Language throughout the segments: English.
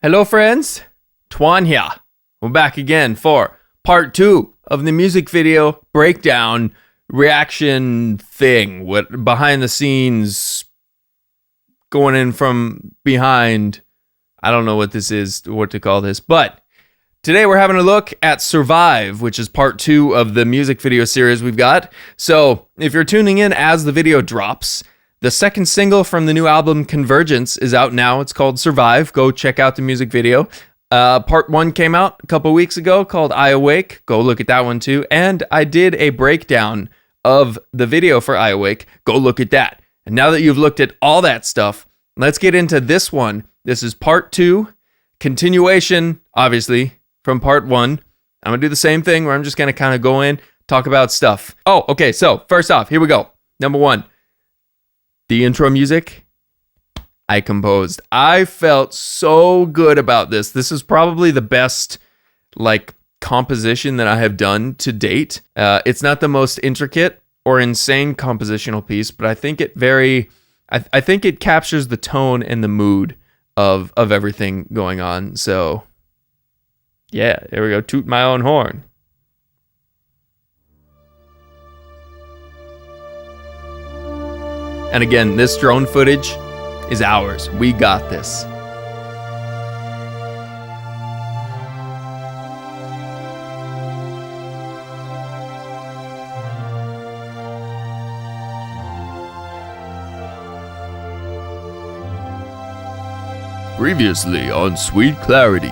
Hello friends, Twon here. We're back again for part 2 of the music video breakdown reaction thing. What behind the scenes, going in from behind. I don't know what this is, what to call this, but today we're having a look at Survive, which is part 2 of the music video series we've got. So if you're tuning in as the video drops, the second single from the new album Convergence is out now. It's called Survive. Go check out the music video. Part 1 came out a couple weeks ago called I Awake. Go look at that one too. And I did a breakdown of the video for I Awake. Go look at that. And now that you've looked at all that stuff, let's get into this one. This is part 2, continuation, obviously, from part 1. I'm going to do the same thing where I'm just going to kind of go in, talk about stuff. Oh, okay. So first off, here we go. Number 1. The intro music, I composed. I felt so good about this. This is probably the best, composition that I have done to date. It's not the most intricate or insane compositional piece, but I think it I think it captures the tone and the mood of everything going on. So, yeah, there we go. Toot my own horn. And again, this drone footage is ours. We got this. Previously on Sweet Clarity.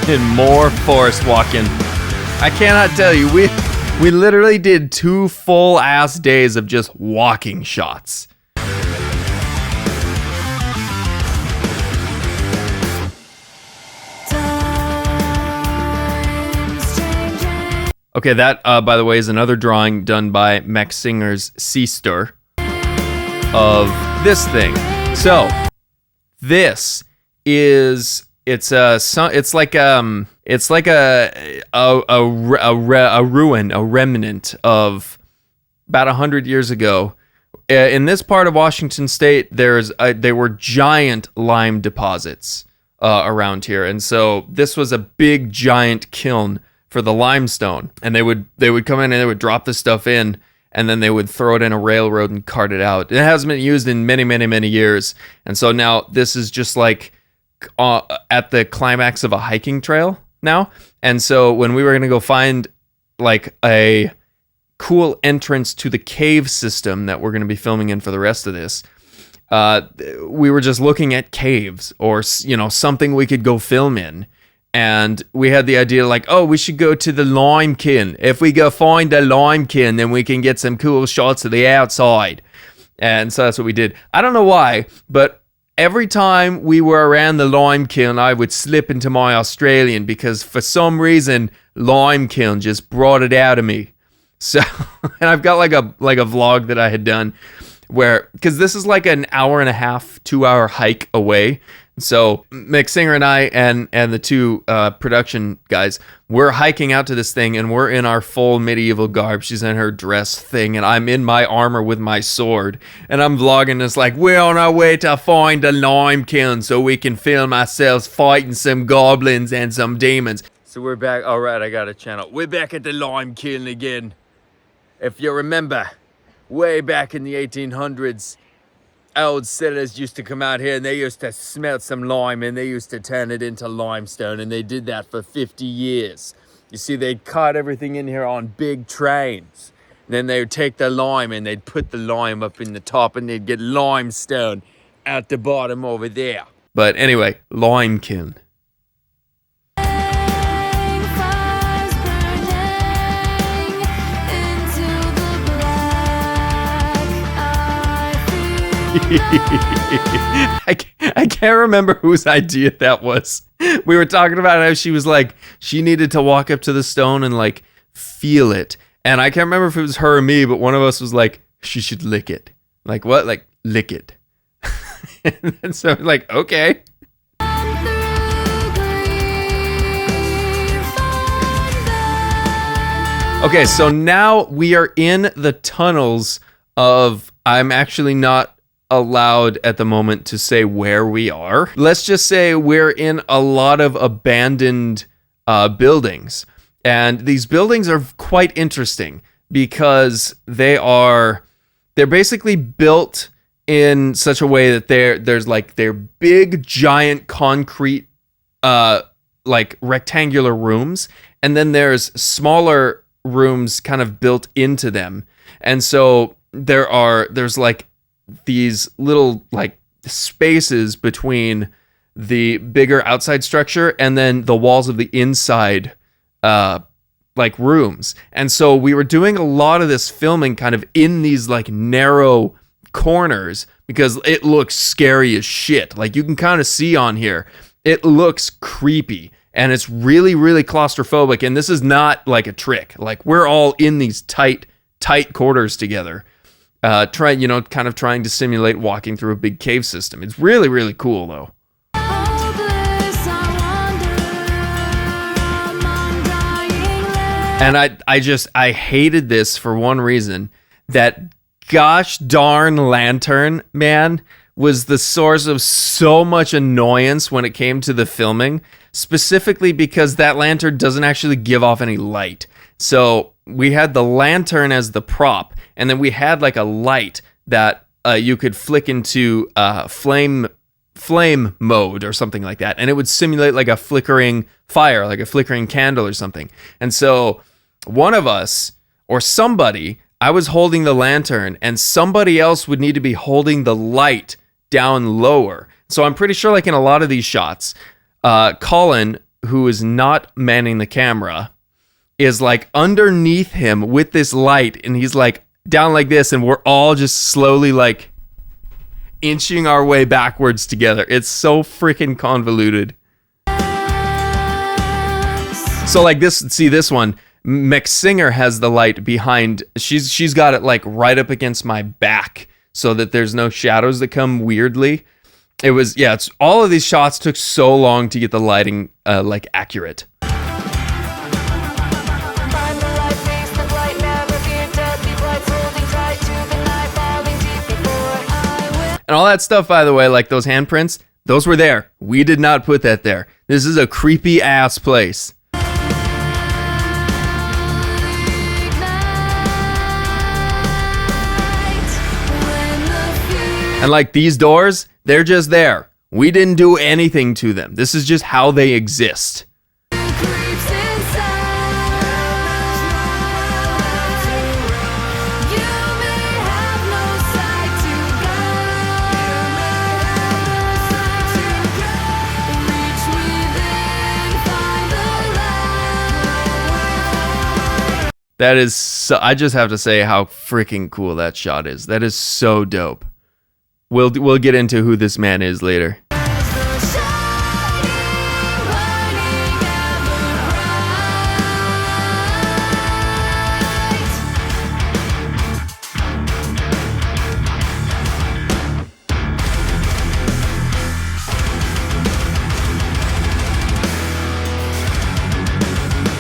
And more forest walking. I cannot tell you, we literally did 2 full ass days of just walking shots. Okay, that by the way is another drawing done by Mech Singer's sister of this thing. So this is. It's like a ruin, a remnant of about 100 years ago. In this part of Washington State, they were giant lime deposits around here, and so this was a big giant kiln for the limestone. And they would come in and they would drop this stuff in, and then they would throw it in a railroad and cart it out. It hasn't been used in many years, and so now this is just like. At the climax of a hiking trail now. And so when we were going to go find a cool entrance to the cave system that we're going to be filming in for the rest of this, we were just looking at caves or, something we could go film in. And we had the idea we should go to the lime kiln. If we go find the lime kiln, then we can get some cool shots of the outside. And so that's what we did. I don't know why, but every time we were around the lime kiln, I would slip into my Australian because for some reason, lime kiln just brought it out of me. So, and I've got like a vlog that I had done because this is like an hour and a half, 2-hour hike away. So Mick Singer and I and the 2 production guys, we're hiking out to this thing and we're in our full medieval garb. She's in her dress thing and I'm in my armor with my sword. And I'm vlogging this we're on our way to find a lime kiln so we can film ourselves fighting some goblins and some demons. So we're back. All right, I got a channel. We're back at the lime kiln again. If you remember, way back in the 1800s, old settlers used to come out here and they used to smelt some lime and they used to turn it into limestone, and they did that for 50 years. You see, they'd cart everything in here on big trains. Then they would take the lime and they'd put the lime up in the top and they'd get limestone out the bottom over there. But anyway, lime kiln. I can't remember whose idea that was. We were talking about how she was like, she needed to walk up to the stone and like feel it. And I can't remember if it was her or me, but one of us was like, she should lick it. Like what? Like lick it. And so like, okay. Okay, so now we are in the tunnels of, I'm actually not allowed at the moment to say where we are. Let's just say we're in a lot of abandoned buildings. And these buildings are quite interesting because they're basically built in such a way that they're big giant concrete like rectangular rooms, and then there's smaller rooms kind of built into them. And so there's like these little like spaces between the bigger outside structure and then the walls of the inside like rooms. And so we were doing a lot of this filming kind of in these like narrow corners because it looks scary as shit. Like you can kind of see on here, it looks creepy and it's really, really claustrophobic. And this is not like a trick. Like we're all in these tight quarters together. Kind of trying to simulate walking through a big cave system. It's really, really cool though. And I hated this for one reason. That gosh darn lantern, man, was the source of so much annoyance when it came to the filming, specifically because that lantern doesn't actually give off any light. So we had the lantern as the prop, and then we had like a light that you could flick into flame mode or something like that, and it would simulate like a flickering fire, like a flickering candle or something. And so one of us or somebody, I was holding the lantern and somebody else would need to be holding the light down lower. So I'm pretty sure like in a lot of these shots, Colin, who is not manning the camera, is like underneath him with this light, and he's like down like this, and we're all just slowly like inching our way backwards together. It's so freaking convoluted. So like this one, McSinger has the light behind. She's got it like right up against my back so that there's no shadows that come weirdly. It's all of these shots took so long to get the lighting like accurate. And all that stuff, by the way, like those handprints, those were there. We did not put that there. This is a creepy ass place. And like these doors, they're just there. We didn't do anything to them. This is just how they exist. That is so, I just have to say how freaking cool that shot is. That is so dope. We'll get into who this man is later.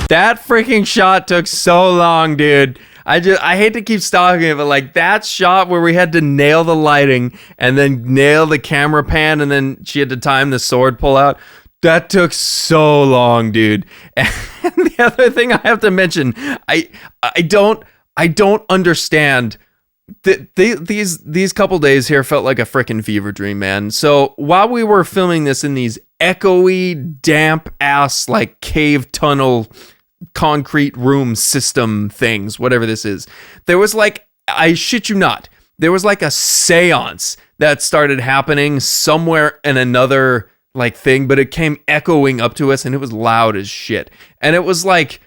That freaking shot took so long, dude. I hate to keep stalking it, but like that shot where we had to nail the lighting and then nail the camera pan and then she had to time the sword pull out That took so long, dude. And the other thing I have to mention, I don't understand. These couple days here felt like a freaking fever dream, man. So while we were filming this in these echoey, damp ass like cave tunnel, concrete room system things, whatever this is, there was like, I shit you not, there was like a seance that started happening somewhere in another like thing, but it came echoing up to us and it was loud as shit. And it was like,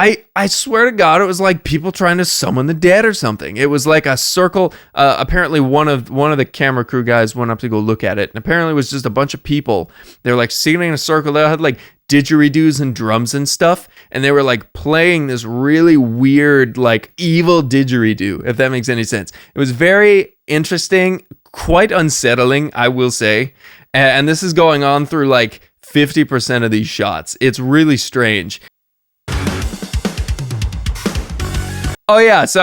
I swear to God, it was like people trying to summon the dead or something. It was like a circle. Apparently one of the camera crew guys went up to go look at it, and apparently it was just a bunch of people. They were like sitting in a circle. They had like didgeridoos and drums and stuff, and they were like playing this really weird, like evil didgeridoo, if that makes any sense. It was very interesting, quite unsettling, I will say. And this is going on through like 50% of these shots. It's really strange. Oh yeah, so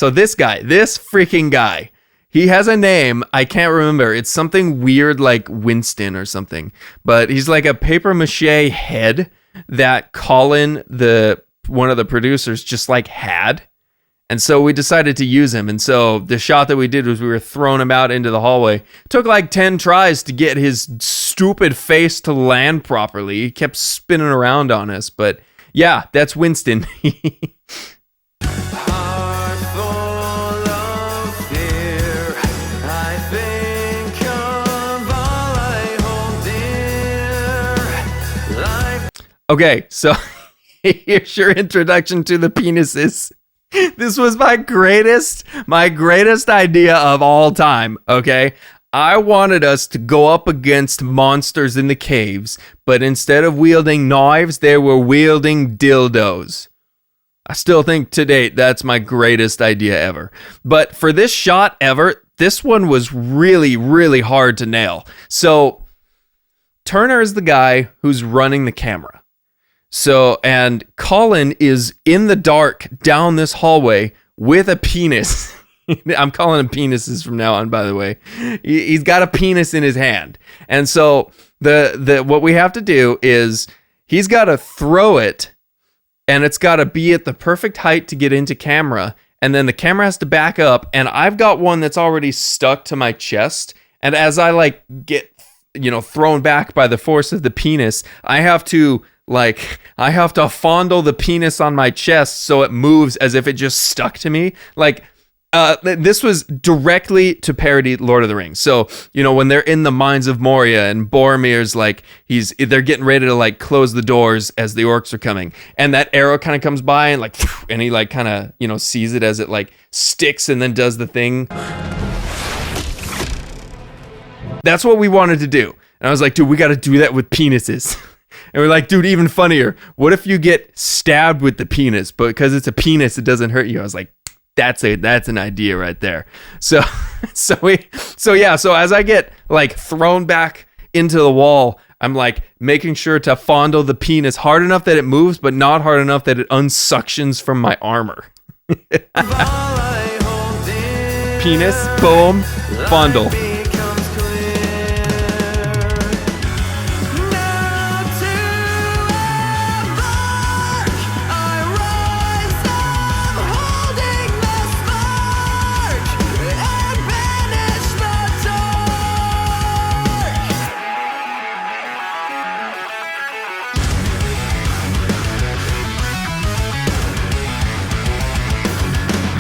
this freaking guy, he has a name, I can't remember. It's something weird like Winston or something. But he's like a paper mache head that Colin, one of the producers, just like had. And so we decided to use him. And so the shot that we did was we were throwing him out into the hallway. Took like 10 tries to get his stupid face to land properly. He kept spinning around on us. But yeah, that's Winston. Okay, so here's your introduction to the penises. This was my greatest idea of all time, okay? I wanted us to go up against monsters in the caves, but instead of wielding knives, they were wielding dildos. I still think to date that's my greatest idea ever. But for this shot ever, this one was really, really hard to nail. So Turner is the guy who's running the camera. So, and Colin is in the dark down this hallway with a penis. I'm calling them penises from now on, by the way. He's got a penis in his hand. And so what we have to do is he's got to throw it, and it's got to be at the perfect height to get into camera. And then the camera has to back up. And I've got one that's already stuck to my chest. And as I like get, thrown back by the force of the penis, I have to fondle the penis on my chest so it moves as if it just stuck to me. Like, this was directly to parody Lord of the Rings. So, when they're in the mines of Moria and Boromir's like, they're getting ready to like close the doors as the orcs are coming. And that arrow kind of comes by and like, and he like kind of, sees it as it like sticks and then does the thing. That's what we wanted to do. And I was like, dude, we got to do that with penises. And we're like, dude, even funnier. What if you get stabbed with the penis, but because it's a penis, it doesn't hurt you? I was like, that's an idea right there. So as I get like thrown back into the wall, I'm like making sure to fondle the penis hard enough that it moves, but not hard enough that it unsuctions from my armor. Penis, boom, fondle.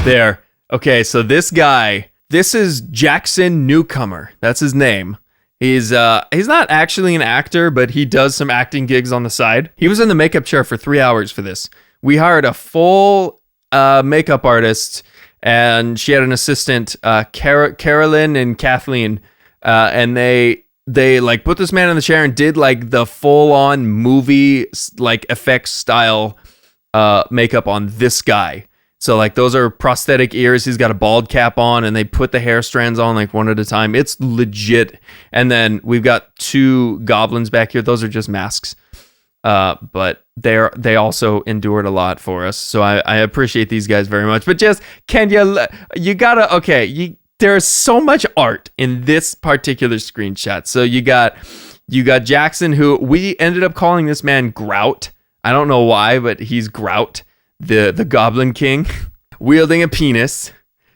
There. Okay, so this is Jackson Newcomer. That's his name. He's not actually an actor, but he does some acting gigs on the side. He was in the makeup chair for 3 hours for this. We hired a full makeup artist, and she had an assistant, Carolyn and Kathleen, and they like put this man in the chair and did like the full-on movie like effects style makeup on this guy. So like those are prosthetic ears. He's got a bald cap on, and they put the hair strands on like one at a time. It's legit. And then we've got 2 goblins back here. Those are just masks. But they also endured a lot for us. So I appreciate these guys very much. But just, you gotta, there's so much art in this particular screenshot. So you got You got Jackson, who we ended up calling this man Grout. I don't know why, but he's Grout, the Goblin King, wielding a penis.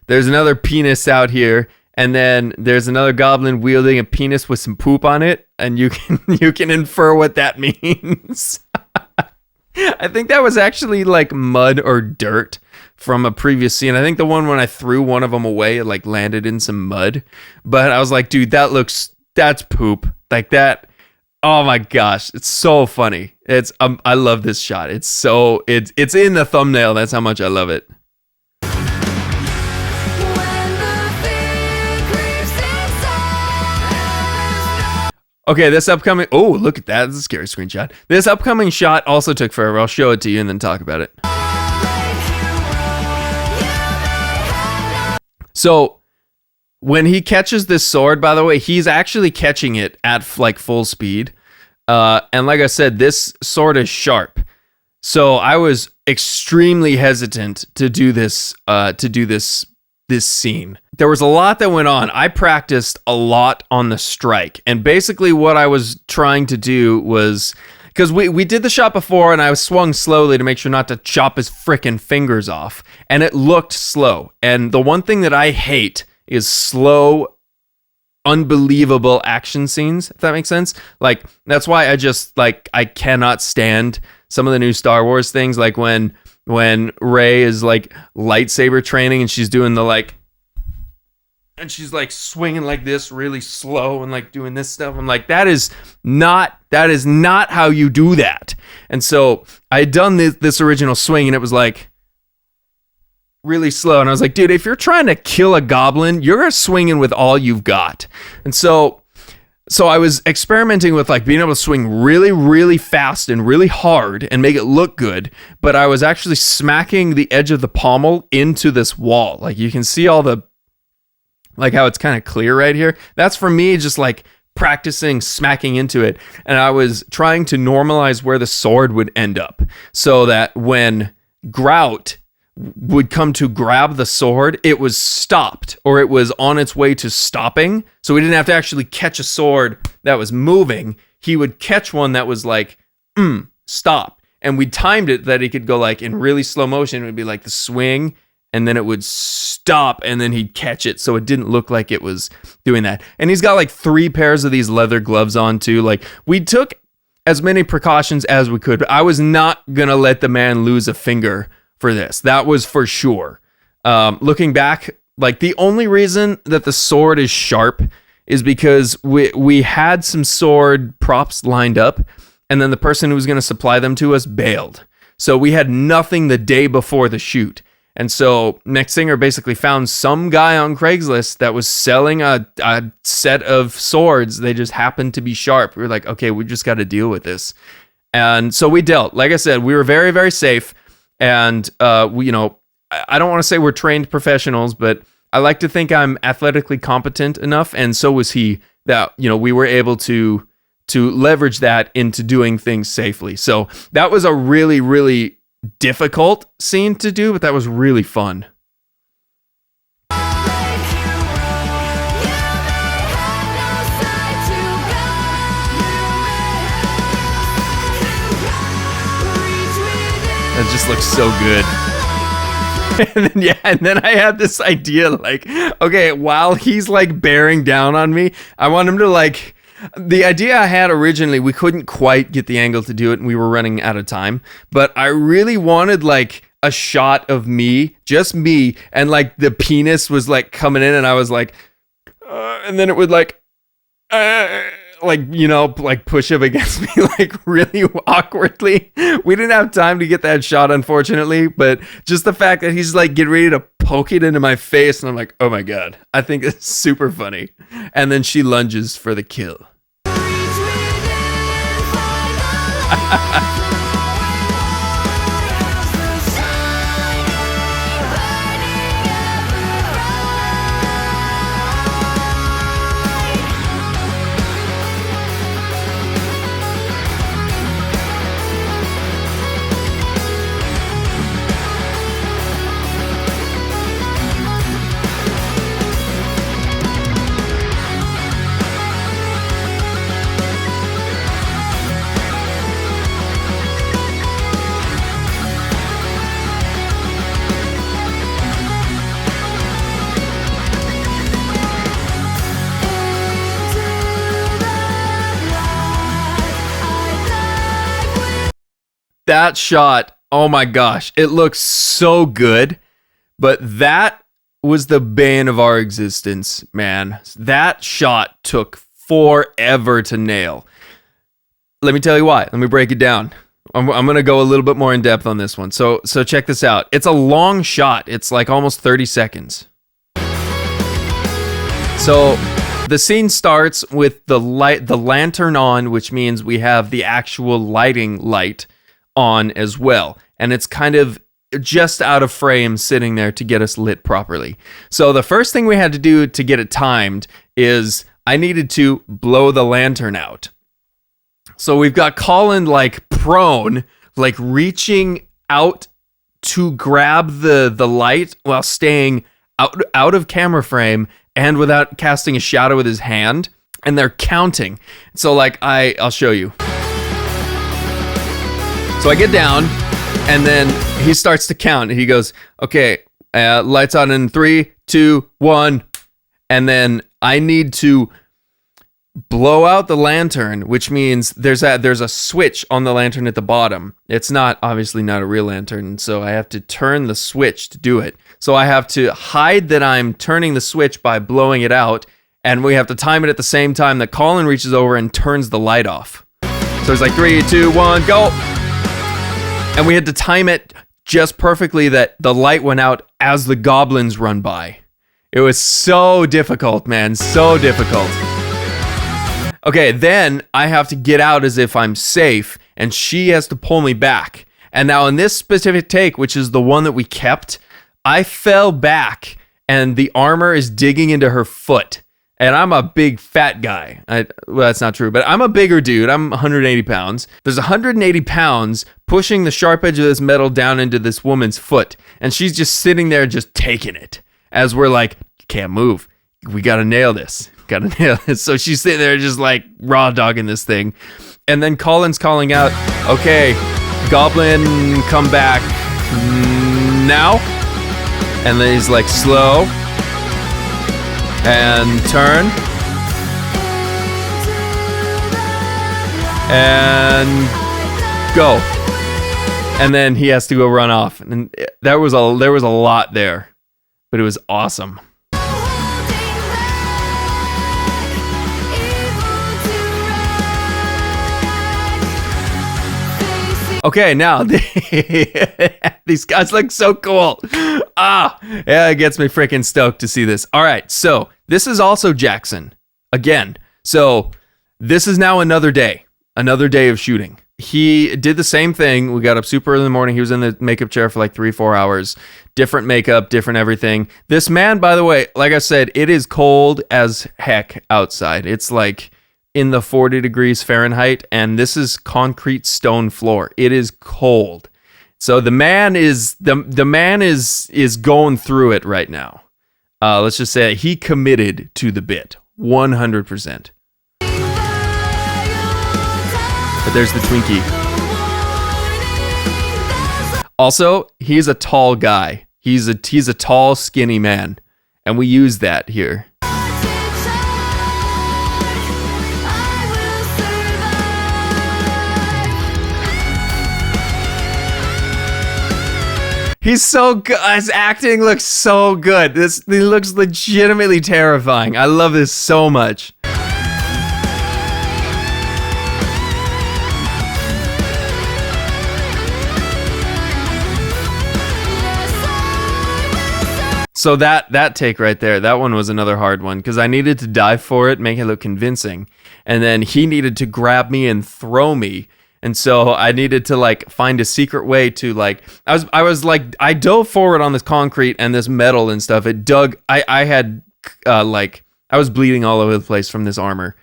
There's another penis out here, and then there's another goblin wielding a penis with some poop on it, and you can infer what that means. I think that was actually like mud or dirt from a previous scene. I think the one when I threw one of them away, it like landed in some mud. But I was like, dude, that's poop. Like that. Oh my gosh, it's so funny. I love this shot. It's in the thumbnail. That's how much I love it. Okay, this upcoming... Oh, look at that. That's a scary screenshot. This upcoming shot also took forever. I'll show it to you and then talk about it. So, when he catches this sword, by the way, he's actually catching it at like full speed. And like I said, this sword is sharp. So, I was extremely hesitant to do this scene. There was a lot that went on. I practiced a lot on the strike. And basically what I was trying to do was, because we did the shot before and I swung slowly to make sure not to chop his frickin' fingers off. And it looked slow. And the one thing that I hate is slow, unbelievable action scenes, if that makes sense. Like, that's why I cannot stand some of the new Star Wars things, like when Rey is like lightsaber training and she's doing and she's like swinging like this really slow and like doing this stuff. I'm like, that is not how you do that. And so I had done this original swing and it was like really slow. And I was like, dude, if you're trying to kill a goblin, you're swinging with all you've got. And so I was experimenting with like being able to swing really, really fast and really hard and make it look good. But I was actually smacking the edge of the pommel into this wall. Like you can see all the, like how it's kind of clear right here. That's for me just like practicing smacking into it. And I was trying to normalize where the sword would end up so that when Grout would come to grab the sword, it was stopped or it was on its way to stopping. So we didn't have to actually catch a sword that was moving. He would catch one that was like, stop. And we timed it that he could go like in really slow motion. It would be like the swing and then it would stop and then he'd catch it. So it didn't look like it was doing that. And he's got like 3 pairs of these leather gloves on too. Like we took as many precautions as we could, but I was not going to let the man lose a finger for this. That was for sure. Looking back, like the only reason that the sword is sharp is because we had some sword props lined up and then the person who was going to supply them to us bailed. So we had nothing the day before the shoot. And so Mick Singer basically found some guy on Craigslist that was selling a set of swords. They just happened to be sharp. We were like, okay, we just got to deal with this. And so we dealt. Like I said, we were very, very safe. And, I don't want to say we're trained professionals, but I like to think I'm athletically competent enough. And so was he that, we were able to leverage that into doing things safely. So that was a really, really difficult scene to do, but that was really fun. It just looks so good. and then I had this idea like, okay, while he's like bearing down on me, I want him to like, the idea I had originally, we couldn't quite get the angle to do it and we were running out of time, but I really wanted like a shot of me, just me, and like the penis was like coming in and I was like, and then it would like push up against me like really awkwardly. We didn't have time to get that shot, unfortunately, but just the fact that he's like getting ready to poke it into my face and I'm like, oh my God, I think it's super funny. And then she lunges for the kill. That shot, oh my gosh, it looks so good. But that was the bane of our existence, man. That shot took forever to nail. Let me tell you why. Let me break it down. I'm going to go a little bit more in depth on this one. So check this out. It's a long shot. It's like almost 30 seconds. So the scene starts with the lantern on, which means we have the actual lighting light on as well. And it's kind of just out of frame sitting there to get us lit properly. So the first thing we had to do to get it timed is I needed to blow the lantern out. So we've got Colin like prone, like reaching out to grab the light while staying out of camera frame and without casting a shadow with his hand. And they're counting. So like I'll show you. So I get down and then he starts to count. He goes, okay, lights on in 3, 2, 1. And then I need to blow out the lantern, which means there's a switch on the lantern at the bottom. It's obviously not a real lantern, so I have to turn the switch to do it. So I have to hide that I'm turning the switch by blowing it out, and we have to time it at the same time that Colin reaches over and turns the light off. So it's like 3, 2, 1, go! And we had to time it just perfectly that the light went out as the goblins run by. It was so difficult, man, so difficult. Okay, then I have to get out as if I'm safe, and she has to pull me back. And now in this specific take, which is the one that we kept, I fell back, and the armor is digging into her foot. And I'm a big fat guy. Well, that's not true, but I'm a bigger dude. I'm 180 pounds. There's 180 pounds pushing the sharp edge of this metal down into this woman's foot. And she's just sitting there just taking it. As we're like, can't move. We got to nail this. So she's sitting there just like raw dogging this thing. And then Colin's calling out, okay, Goblin, come back now. And then he's like, slow. And turn. And go. And then he has to go run off. And there was a lot there. But it was awesome. Okay, now these guys look so cool. Yeah, it gets me freaking stoked to see this. All right, so this is also Jackson again. So this is now another day of shooting. He did the same thing. We got up super early in the morning. He was in the makeup chair for like 3-4 hours. Different makeup, different everything. This man, by the way, like I said, it is cold as heck outside. It's like in the 40 degrees Fahrenheit, and this is concrete stone floor. It is cold. So the man is going through it right now. Let's just say he committed to the bit 100%. But there's the Twinkie. Also, he's a tall guy. He's a tall, skinny man, and we use that here. He's so good. His acting looks so good. He looks legitimately terrifying. I love this so much. So that take right there, that one was another hard one because I needed to dive for it, make it look convincing. And then he needed to grab me and throw me. And so I needed to like find a secret way to like, I dove forward on this concrete and this metal and stuff. It dug, I was bleeding all over the place from this armor,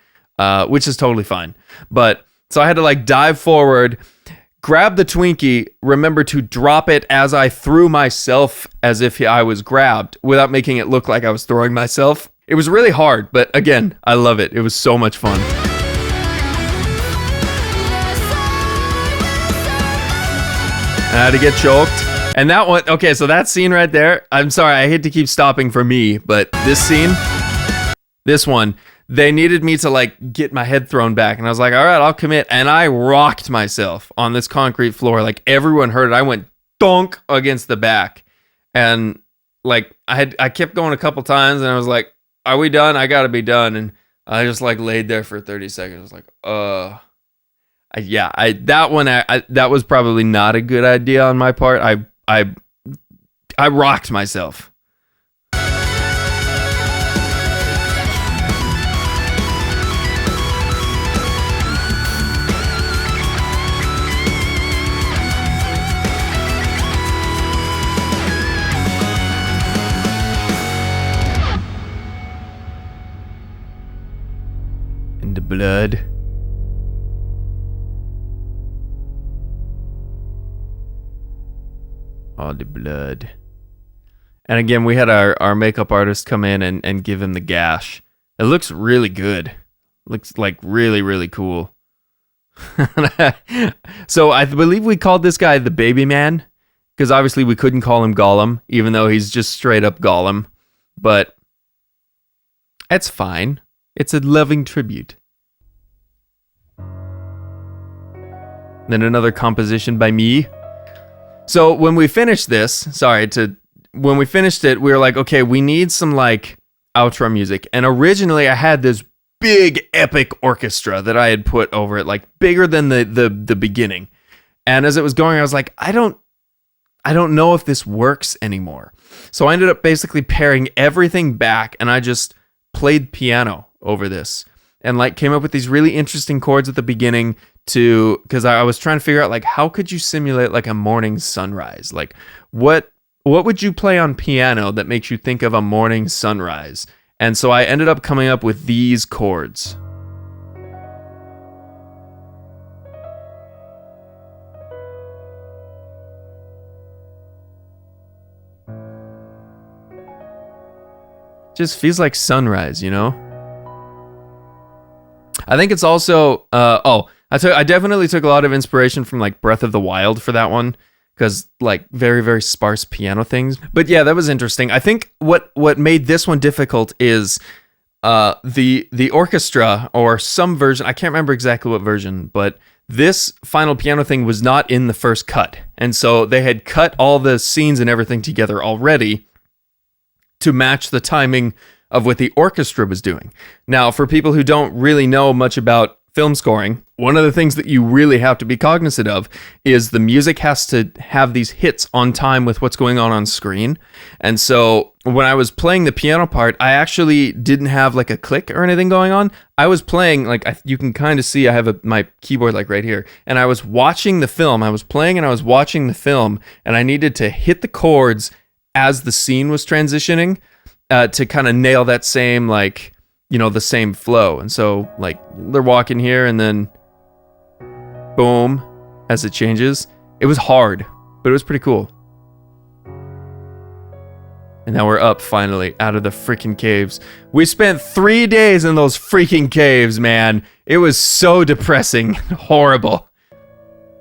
which is totally fine. But so I had to like dive forward, grab the Twinkie, remember to drop it as I threw myself as if I was grabbed without making it look like I was throwing myself. It was really hard, but again, I love it. It was so much fun. I had to get choked. And that one, okay, so that scene right there, I'm sorry, I hate to keep stopping for me, but this scene, this one, they needed me to like get my head thrown back, and I was like, all right, I'll commit. And I rocked myself on this concrete floor. Like everyone heard it. I went donk against the back. And like I kept going a couple times, and I was like, are we done? I gotta be done. And I just like laid there for 30 seconds. I was like, that was probably not a good idea on my part. I rocked myself. In the blood. All the blood. And again, we had our makeup artist come in and give him the gash. It looks really good. Looks like really, really cool. So I believe we called this guy the baby man, because obviously we couldn't call him Gollum, even though he's just straight up Gollum. But it's fine. It's a loving tribute. Then another composition by me. So when we finished this, when we finished it, we were like, okay, we need some like outro music. And originally I had this big epic orchestra that I had put over it, like bigger than the beginning. And as it was going, I was like, I don't know if this works anymore. So I ended up basically paring everything back, and I just played piano over this and like came up with these really interesting chords at the beginning because I was trying to figure out like how could you simulate like a morning sunrise? Like what would you play on piano that makes you think of a morning sunrise? And so I ended up coming up with these chords. Just feels like sunrise, you know? I think it's also I definitely took a lot of inspiration from like Breath of the Wild for that one, because like very, very sparse piano things. But yeah, that was interesting. I think what made this one difficult is the orchestra, or some version, I can't remember exactly what version, but this final piano thing was not in the first cut. And so they had cut all the scenes and everything together already to match the timing of what the orchestra was doing. Now, for people who don't really know much about film scoring, one of the things that you really have to be cognizant of is the music has to have these hits on time with what's going on screen. And so when I was playing the piano part, I actually didn't have like a click or anything going on. I was playing, like you can kind of see I have my keyboard like right here, and I was watching the film. I was playing and I was watching the film, and I needed to hit the chords as the scene was transitioning to kind of nail that same, like, you know, the same flow. And so like they're walking here and then boom, as it changes. It was hard, but it was pretty cool. And now we're up finally out of the freaking caves. We spent 3 days in those freaking caves, man. It was so depressing, horrible.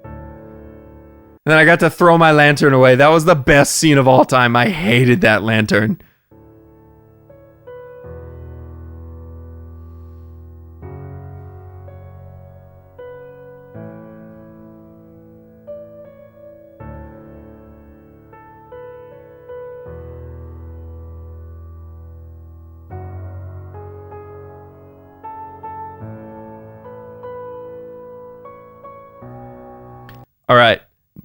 And then I got to throw my lantern away. That was the best scene of all time. I hated that lantern. All right,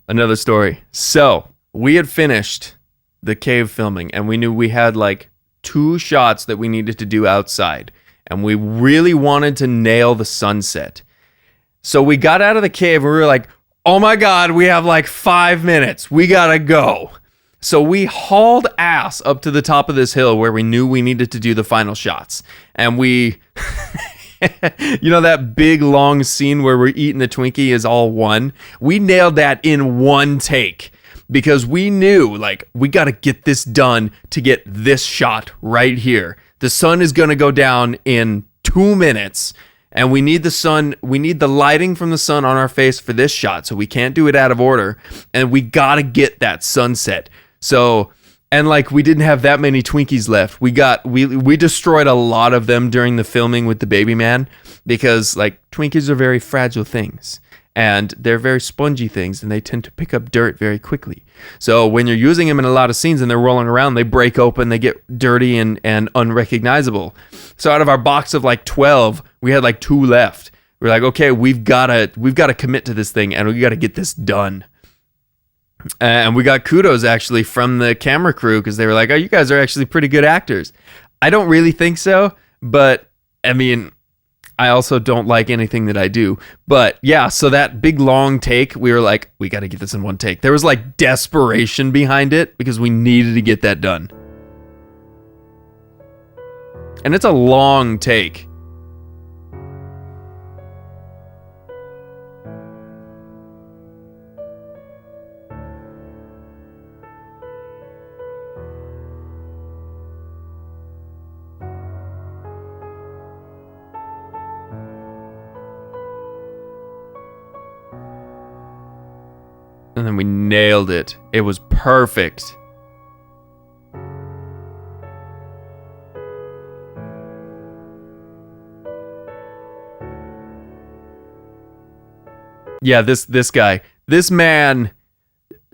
another story. So we had finished the cave filming, and we knew we had like 2 shots that we needed to do outside, and we really wanted to nail the sunset. So we got out of the cave and we were like, oh my God, we have like 5 minutes. We gotta go. So we hauled ass up to the top of this hill where we knew we needed to do the final shots. And we... You know that big long scene where we're eating the Twinkie is all one? We nailed that in 1 take because we knew, like, we got to get this done to get this shot right here. The sun is going to go down in 2 minutes, and we need the sun, we need the lighting from the sun on our face for this shot, so we can't do it out of order, and we got to get that sunset. So And like we didn't have that many Twinkies left. We destroyed a lot of them during the filming with the baby man because like Twinkies are very fragile things and they're very spongy things and they tend to pick up dirt very quickly. So when you're using them in a lot of scenes and they're rolling around, they break open, they get dirty and unrecognizable. So out of our box of like 12, we had like 2 left. We're like, okay, we've got to commit to this thing and we got to get this done. And we got kudos actually from the camera crew because they were like, oh, you guys are actually pretty good actors. I don't really think so, but I mean, I also don't like anything that I do. But yeah, so that big long take, we were like, we got to get this in one take. There was like desperation behind it because we needed to get that done. And it's a long take. And then we nailed it. It was perfect. Yeah, this guy. This man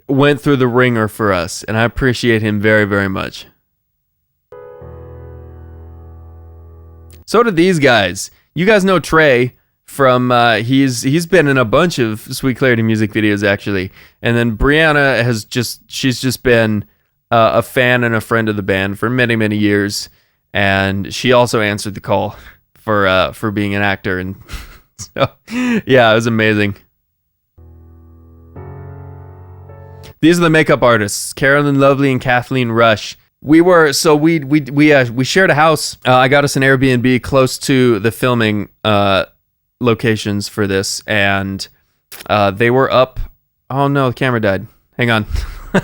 went through the ringer for us, and I appreciate him very, very much. So did these guys. You guys know Trey from he's been in a bunch of Sweet Clarity music videos actually, and then Brianna she's just been a fan and a friend of the band for many years, and she also answered the call for being an actor, and so yeah, it was amazing. These are the makeup artists, Carolyn Lovely and Kathleen Rush. We shared a house. I got us an Airbnb close to the filming locations for this, and they were up. Oh no, the camera died. Hang on.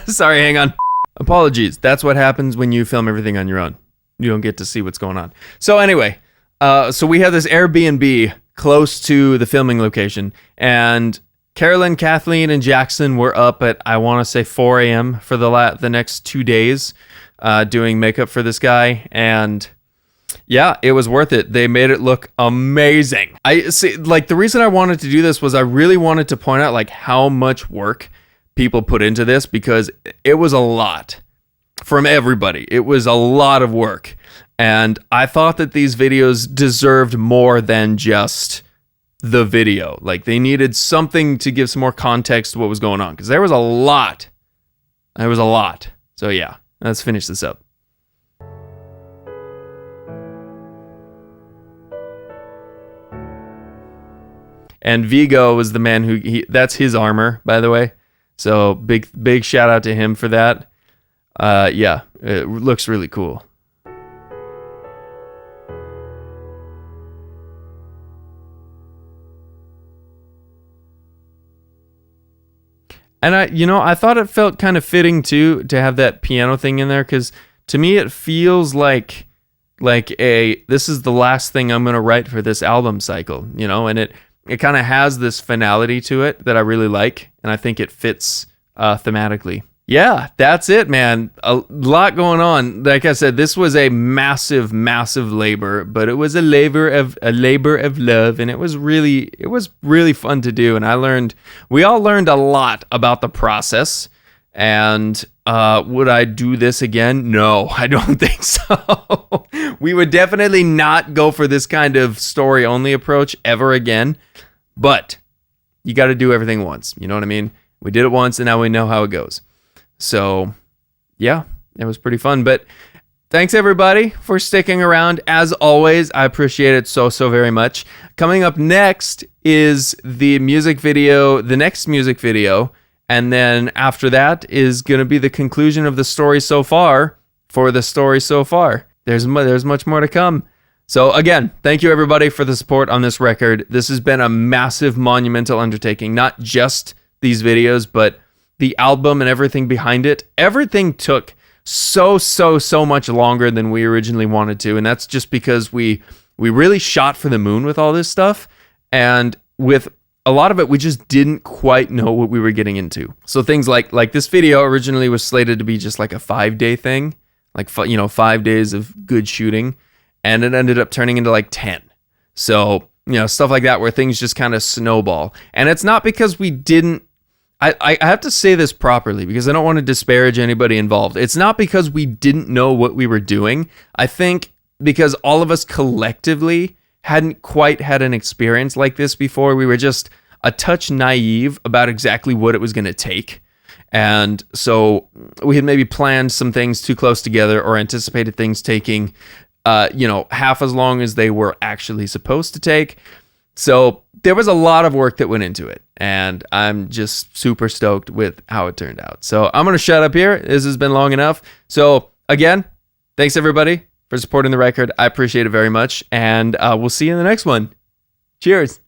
Sorry, hang on. Apologies. That's what happens when you film everything on your own. You don't get to see what's going on. So anyway, so we had this Airbnb close to the filming location, and Carolyn, Kathleen, and Jackson were up at, I want to say 4 a.m. for the next 2 days doing makeup for this guy, and yeah, it was worth it. They made it look amazing. I see, like, the reason I wanted to do this was I really wanted to point out like how much work people put into this, because it was a lot from everybody. It was a lot of work, and I thought that these videos deserved more than just the video. Like, they needed something to give some more context to what was going on, because there was a lot. So yeah, let's finish this up. And Vigo was the man who that's his armor, by the way. So big shout out to him for that. Yeah, it looks really cool. And I thought it felt kind of fitting too to have that piano thing in there, because to me it feels like this is the last thing I'm gonna write for this album cycle, and it kind of has this finality to it that I really like, and I think it fits thematically. Yeah, that's it, man. A lot going on. Like I said, this was a massive labor, but it was a labor of love, and it was really fun to do. And we all learned a lot about the process. And would I do this again? No, I don't think so. We would definitely not go for this kind of story only approach ever again. But you got to do everything once. You know what I mean? We did it once, and now we know how it goes. So, yeah, it was pretty fun. But thanks, everybody, for sticking around. As always, I appreciate it so very much. Coming up next is the next music video. And then after that is going to be the conclusion of the story so far for the story so far. There's much more to come. So again, thank you, everybody, for the support on this record. This has been a massive, monumental undertaking. Not just these videos, but the album and everything behind it. Everything took so much longer than we originally wanted to, and that's just because we really shot for the moon with all this stuff, and with a lot of it we just didn't quite know what we were getting into. So things like this video originally was slated to be just like a 5-day thing, like 5 days of good shooting, and it ended up turning into like 10. So, stuff like that where things just kind of snowball. And it's not because we didn't, I have to say this properly because I don't want to disparage anybody involved. It's not because we didn't know what we were doing. I think because all of us collectively hadn't quite had an experience like this before. We were just a touch naive about exactly what it was going to take. And so we had maybe planned some things too close together or anticipated things taking, half as long as they were actually supposed to take. So there was a lot of work that went into it. And I'm just super stoked with how it turned out. So I'm going to shut up here. This has been long enough. So again, thanks everybody for supporting the record. I appreciate it very much. And we'll see you in the next one. Cheers.